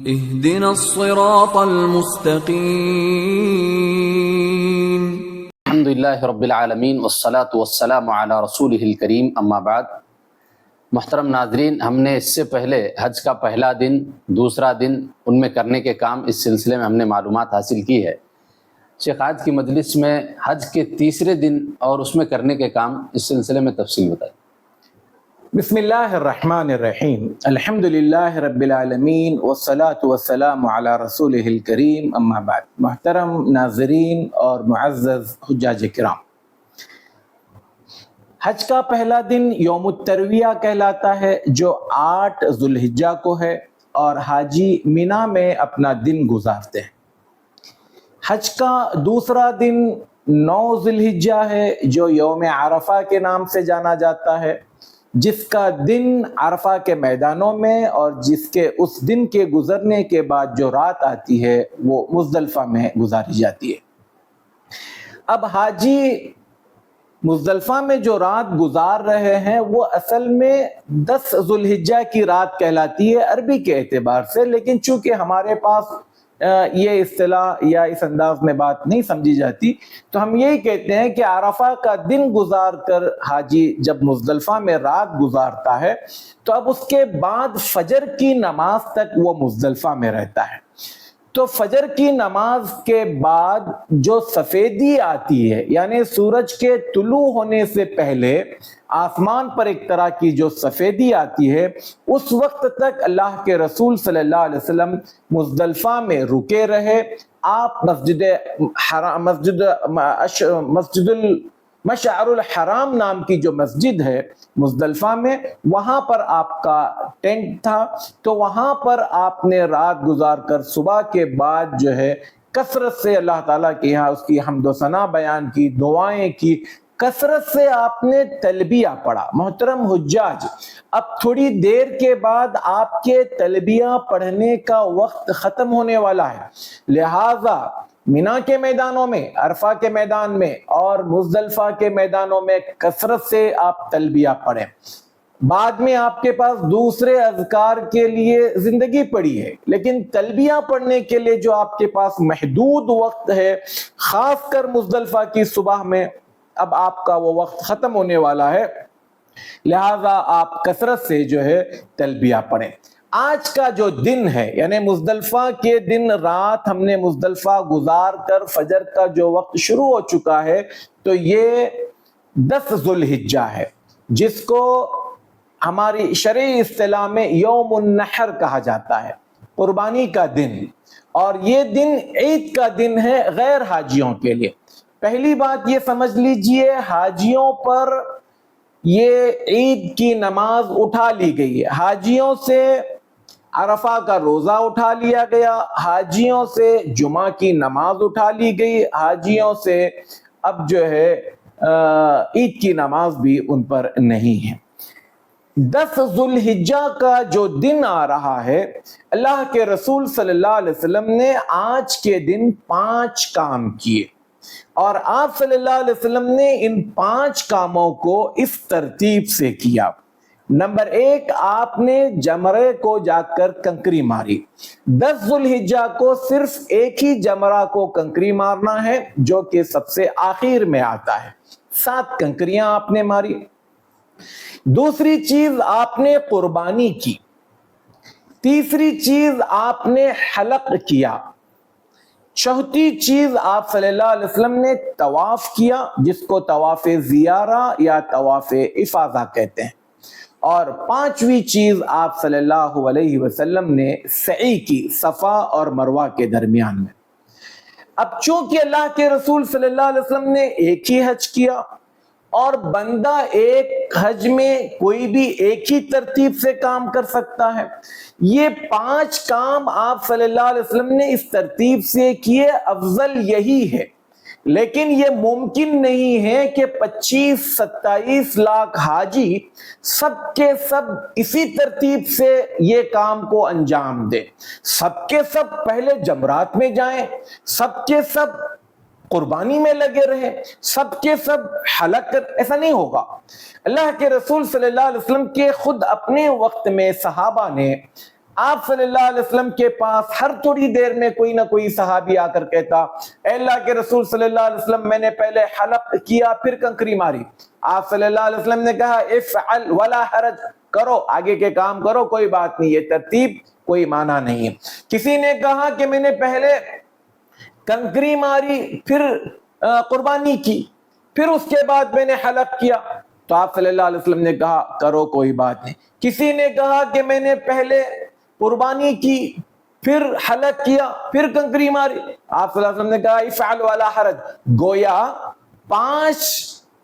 اهدنا الصراط المستقیم۔ الحمدللہ رب العالمین والصلاة والسلام علی رسولہ الکریم، اما بعد۔ محترم ناظرین، ہم نے اس سے پہلے حج کا پہلا دن، دوسرا دن، ان میں کرنے کے کام، اس سلسلے میں ہم نے معلومات حاصل کی ہے۔ شیخ آج کی مجلس میں حج کے تیسرے دن اور اس میں کرنے کے کام، اس سلسلے میں تفصیل بتائیں۔ بسم اللہ الرحمن الرحیم، الحمدللہ رب العالمین والصلاة والسلام علی رسولہ الکریم، اما بعد۔ محترم ناظرین اور معزز حجاج کرام، حج کا پہلا دن یوم الترویہ کہلاتا ہے، جو 8 ذوالحجہ کو ہے، اور حاجی مینا میں اپنا دن گزارتے ہیں۔ حج کا دوسرا دن 9 ذوالحجہ ہے، جو یوم عرفہ کے نام سے جانا جاتا ہے، جس کا دن عرفہ کے میدانوں میں اور جس کے اس دن کے گزرنے کے بعد جو رات آتی ہے وہ مزدلفہ میں گزاری جاتی ہے۔ اب حاجی مزدلفہ میں جو رات گزار رہے ہیں وہ اصل میں 10 ذوالحجہ کی رات کہلاتی ہے عربی کے اعتبار سے، لیکن چونکہ ہمارے پاس یہ اصطلاح یا اس انداز میں بات نہیں سمجھی جاتی، تو ہم یہی کہتے ہیں کہ عرفہ کا دن گزار کر حاجی جب مزدلفہ میں رات گزارتا ہے تو اب اس کے بعد فجر کی نماز تک وہ مزدلفہ میں رہتا ہے۔ تو فجر کی نماز کے بعد جو سفیدی آتی ہے، یعنی سورج کے طلوع ہونے سے پہلے آسمان پر ایک طرح کی جو سفیدی آتی ہے، اس وقت تک اللہ کے رسول صلی اللہ علیہ وسلم مزدلفہ میں رکے رہے۔ آپ مسجد مشعر الحرام نام کی جو مسجد ہے مزدلفہ میں، وہاں پر آپ کا ٹینٹ تھا، تو وہاں پر آپ نے رات گزار کر صبح کے بعد جو ہے کثرت سے اللہ تعالیٰ کے یہاں اس کی حمد و ثنا بیان کی، دعائیں کی، کثرت سے آپ نے تلبیہ پڑھا۔ محترم حجاج، اب تھوڑی دیر کے بعد آپ کے تلبیہ پڑھنے کا وقت ختم ہونے والا ہے، لہٰذا مینا کے میدانوں میں، عرفہ کے میدان میں اور مزدلفہ کے میدانوں میں کثرت سے آپ تلبیہ پڑھیں۔ بعد میں آپ کے پاس دوسرے اذکار کے لیے زندگی پڑی ہے، لیکن تلبیہ پڑھنے کے لیے جو آپ کے پاس محدود وقت ہے، خاص کر مزدلفہ کی صبح میں، اب آپ کا وہ وقت ختم ہونے والا ہے، لہٰذا آپ کثرت سے جو ہے تلبیہ پڑھیں۔ آج کا جو دن ہے، یعنی مزدلفہ کے دن رات ہم نے مزدلفہ گزار کر فجر کا جو وقت شروع ہو چکا ہے، تو یہ 10 ذوالحجہ ہے، جس کو ہماری شرعی اصطلاح میں یوم النحر کہا جاتا ہے، قربانی کا دن، اور یہ دن عید کا دن ہے غیر حاجیوں کے لیے۔ پہلی بات یہ سمجھ لیجئے، حاجیوں پر یہ عید کی نماز اٹھا لی گئی ہے، حاجیوں سے عرفہ کا روزہ اٹھا لیا گیا، حاجیوں سے جمعہ کی نماز اٹھا لی گئی، حاجیوں سے اب جو ہے عید کی نماز بھی ان پر نہیں ہے۔ 10 ذوالحجہ کا جو دن آ رہا ہے، اللہ کے رسول صلی اللہ علیہ وسلم نے آج کے دن 5 کام کیے، اور آپ صلی اللہ علیہ وسلم نے ان 5 کاموں کو اس ترتیب سے کیا۔ نمبر 1، آپ نے جمرے کو جا کر کنکری ماری۔ 10 ذوالحجہ کو صرف ایک ہی جمرہ کو کنکری مارنا ہے، جو کہ سب سے آخر میں آتا ہے۔ 7 کنکریاں آپ نے ماری۔ دوسری چیز، آپ نے قربانی کی۔ تیسری چیز، آپ نے حلق کیا۔ چوتھی چیز، آپ صلی اللہ علیہ وسلم نے طواف کیا، جس کو طواف زیارہ یا طواف افاضہ کہتے ہیں۔ اور 5ویں چیز، آپ صلی اللہ علیہ وسلم نے سعی کی، صفا اور مروہ کے درمیان میں۔ اب چونکہ اللہ کے رسول صلی اللہ علیہ وسلم نے ایک ہی حج کیا، اور بندہ ایک حج میں کوئی بھی ایک ہی ترتیب سے کام کر سکتا ہے، یہ 5 کام آپ صلی اللہ علیہ وسلم نے اس ترتیب سے کیے، افضل یہی ہے۔ لیکن یہ ممکن نہیں ہے کہ 25-27 لاکھ حاجی سب کے سب اسی ترتیب سے یہ کام کو انجام دیں، سب کے سب پہلے جمرات میں جائیں، سب کے سب قربانی میں لگے رہے، سب کے سب حلق کر، ایسا نہیں ہوگا۔ اللہ کے رسول صلی اللہ علیہ وسلم کے خود اپنے وقت میں صحابہ نے آپ صلی اللہ علیہ وسلم کے پاس ہر تھوڑی دیر میں کوئی نہ کوئی صحابی آ کر کہتا اے اللہ کے رسول صلی اللہ علیہ وسلم میں نے پہلے حلق کیا پھر کنکری ماری. آپ صلی اللہ علیہ وسلم نے کہا افعل ولا حرج, کرو آگے کے کام کرو, کوئی بات نہیں, یہ ترتیب کوئی معنی نہیں ہے. کسی نے کہا کہ میں نے پہلے کنکری ماری پھر قربانی کی پھر اس کے بعد میں نے حلق کیا, تو آپ صلی اللہ علیہ وسلم نے کہا کرو کوئی بات نہیں. کسی نے کہا کہ میں نے پہلے قربانی کی پھر حلق کیا پھر کنکری ماری, آپ صلی اللہ علیہ وسلم نے کہا افعل ولا حرج. گویا 5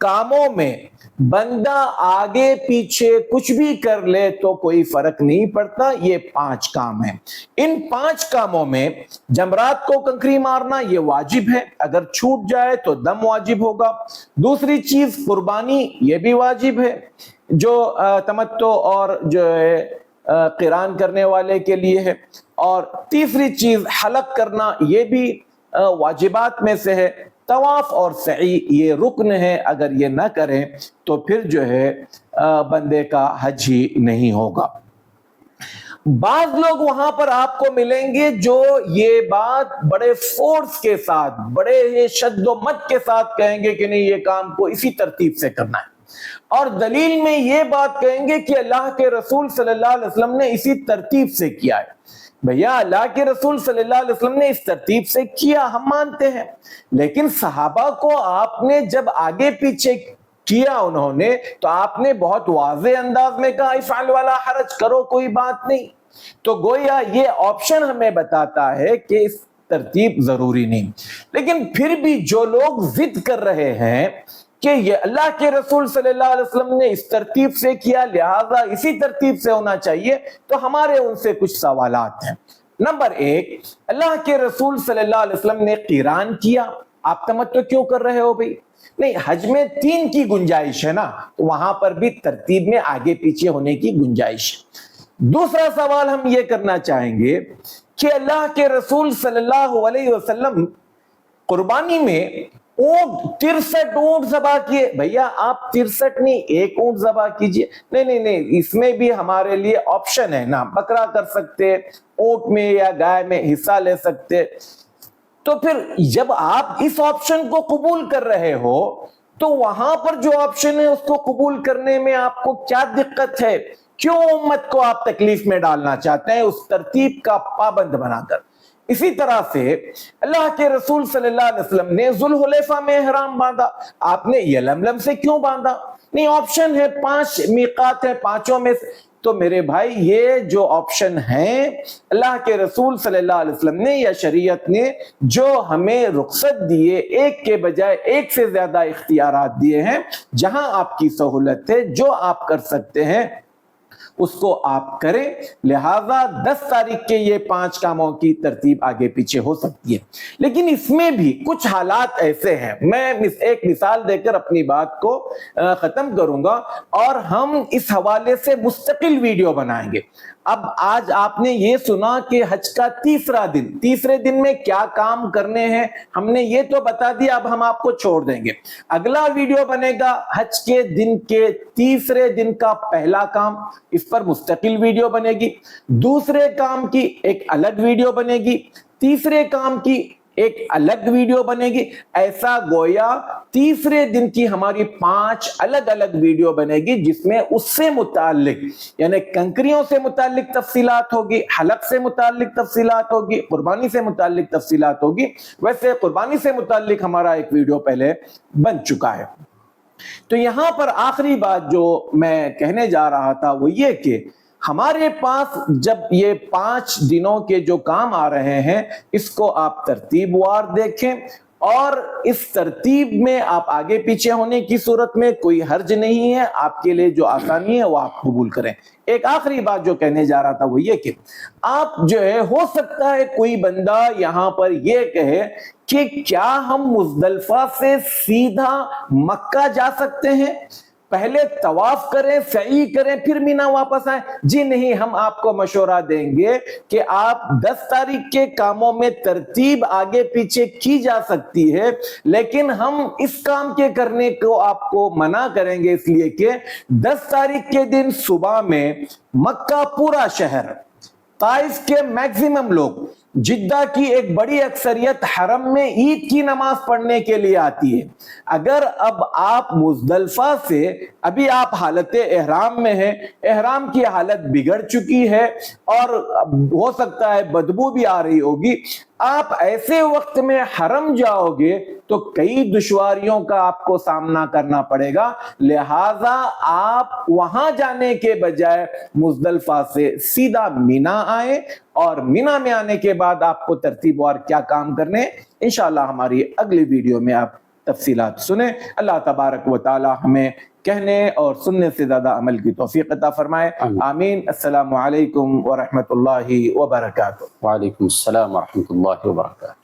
کاموں میں بندہ آگے پیچھے کچھ بھی کر لے تو کوئی فرق نہیں پڑتا, یہ 5 کام ہیں. ان 5 کاموں میں جمرات کو کنکری مارنا یہ واجب ہے, اگر چھوٹ جائے تو دم واجب ہوگا. دوسری چیز قربانی یہ بھی واجب ہے جو تمتع اور جو ہے قران کرنے والے کے لیے ہے. اور تیسری چیز حلق کرنا یہ بھی واجبات میں سے ہے. طواف اور سعی یہ رکن ہے, اگر یہ نہ کریں تو پھر جو ہے بندے کا حج ہی نہیں ہوگا. بعض لوگ وہاں پر آپ کو ملیں گے جو یہ بات بڑے فورس کے ساتھ بڑے شد و مت کے ساتھ کہیں گے کہ نہیں یہ کام کو اسی ترتیب سے کرنا ہے, اور دلیل میں یہ بات کہیں گے کہ اللہ کے رسول صلی اللہ علیہ وسلم نے اسی ترتیب سے کیا ہے. بھیا اللہ کے رسول صلی اللہ علیہ وسلم نے اس ترتیب سے کیا ہم مانتے ہیں, لیکن صحابہ کو آپ نے جب آگے پیچھے کیا انہوں نے تو آپ نے بہت واضح انداز میں کہا افعل ولا حرج, کرو کوئی بات نہیں. تو گویا یہ آپشن ہمیں بتاتا ہے کہ اس ترتیب ضروری نہیں. لیکن پھر بھی جو لوگ ضد کر رہے ہیں کہ یہ اللہ کے رسول صلی اللہ علیہ وسلم نے اس ترتیب سے کیا لہذا اسی ترتیب سے ہونا چاہیے, تو ہمارے ان سے کچھ سوالات ہیں. نمبر 1, اللہ کے رسول صلی اللہ علیہ وسلم نے قران کیا, آپ تمتع کیوں کر رہے ہو بھائی؟ نہیں, حج میں 3 کی گنجائش ہے نا, تو وہاں پر بھی ترتیب میں آگے پیچھے ہونے کی گنجائش ہے. دوسرا سوال ہم یہ کرنا چاہیں گے کہ اللہ کے رسول صلی اللہ علیہ وسلم قربانی میں اونٹ 63 اونٹ ذبح کیے. بھیا آپ 63 نہیں 1 اونٹ ذبح کیجئے. نہیں, اس میں بھی ہمارے لیے آپشن ہے نا, بکرا کر سکتے, اونٹ میں یا گائے میں حصہ لے سکتے. تو پھر جب آپ اس آپشن کو قبول کر رہے ہو تو وہاں پر جو آپشن ہے اس کو قبول کرنے میں آپ کو کیا دقت ہے؟ کیوں امت کو آپ تکلیف میں ڈالنا چاہتے ہیں اس ترتیب کا پابند بنا کر؟ اسی طرح سے اللہ کے رسول صلی اللہ علیہ وسلم نے ذوالحلیفہ میں احرام باندھا, آپ نے یلملم سے کیوں باندھا؟ نہیں, آپشن ہے 5 میقات ہے, 5 میں سے. تو میرے بھائی یہ جو آپشن ہیں اللہ کے رسول صلی اللہ علیہ وسلم نے یا شریعت نے جو ہمیں رخصت دیے, ایک کے بجائے ایک سے زیادہ اختیارات دیے ہیں, جہاں آپ کی سہولت ہے جو آپ کر سکتے ہیں اس کو آپ کریں. لہذا 10 تاریخ کے یہ 5 کاموں کی ترتیب آگے پیچھے ہو سکتی ہے. لیکن اس میں بھی کچھ حالات ایسے ہیں, میں ایک مثال دے کر اپنی بات کو ختم کروں گا اور ہم اس حوالے سے مستقل ویڈیو بنائیں گے. اب آج آپ نے یہ سنا کہ حج کا تیسرے دن میں کیا کام کرنے ہیں, ہم نے یہ تو بتا دیا, اب ہم آپ کو چھوڑ دیں گے. اگلا ویڈیو بنے گا حج کے دن کے تیسرے دن کا پہلا کام, اس پر مستقل ویڈیو بنے گی. دوسرے کام کی ایک الگ ویڈیو بنے گی, تیسرے کام کی ایک الگ ویڈیو بنے گی. ایسا گویا تیسرے دن کی ہماری 5 الگ الگ ویڈیو بنے گی جس میں اس سے متعلق یعنی کنکریوں سے متعلق تفصیلات ہوگی, حلق سے متعلق تفصیلات ہوگی, قربانی سے متعلق تفصیلات ہوگی. ویسے قربانی سے متعلق ہمارا ایک ویڈیو پہلے بن چکا ہے. تو یہاں پر آخری بات جو میں کہنے جا رہا تھا وہ یہ کہ ہمارے پاس جب یہ 5 دنوں کے جو کام آ رہے ہیں اس کو آپ ترتیب وار دیکھیں, اور اس ترتیب میں آپ آگے پیچھے ہونے کی صورت میں کوئی حرج نہیں ہے, آپ کے لیے جو آسانی ہے وہ آپ قبول کریں. ایک آخری بات جو کہنے جا رہا تھا وہ یہ کہ آپ جو ہے ہو سکتا ہے کوئی بندہ یہاں پر یہ کہے کہ کیا ہم مزدلفہ سے سیدھا مکہ جا سکتے ہیں, پہلے طواف کریں, سعی کریں, پھر مینا واپس آئیں؟ جی نہیں, ہم آپ کو مشورہ دیں گے کہ آپ 10 تاریخ کے کاموں میں ترتیب آگے پیچھے کی جا سکتی ہے, لیکن ہم اس کام کے کرنے کو آپ کو منع کریں گے اس لیے کہ 10 تاریخ کے دن صبح میں مکہ پورا شہر طائف کے میکسیمم لوگ، جدہ کی ایک بڑی اکثریت حرم میں عید کی نماز پڑھنے کے لیے آتی ہے۔ اگر اب آپ مزدلفہ سے، ابھی آپ حالت احرام میں ہیں، احرام کی حالت بگڑ چکی ہے اور ہو سکتا ہے بدبو بھی آ رہی ہوگی، آپ ایسے وقت میں حرم جاؤ گے تو کئی دشواریوں کا آپ کو سامنا کرنا پڑے گا، لہٰذا آپ وہاں جانے کے بجائے مزدلفہ سے سیدھا مینا آئیں، اور مینا میں آنے کے بعد آپ کو ترتیب وار کیا کام کرنے انشاءاللہ ہماری اگلی ویڈیو میں آپ تفصیلات سنیں۔ اللہ تبارک و تعالی ہمیں کہنے اور سننے سے زیادہ عمل کی توفیق عطا فرمائے، آمین۔ السلام علیکم ورحمۃ اللہ وبرکاتہ۔ وعلیکم السلام ورحمۃ اللہ وبرکاتہ۔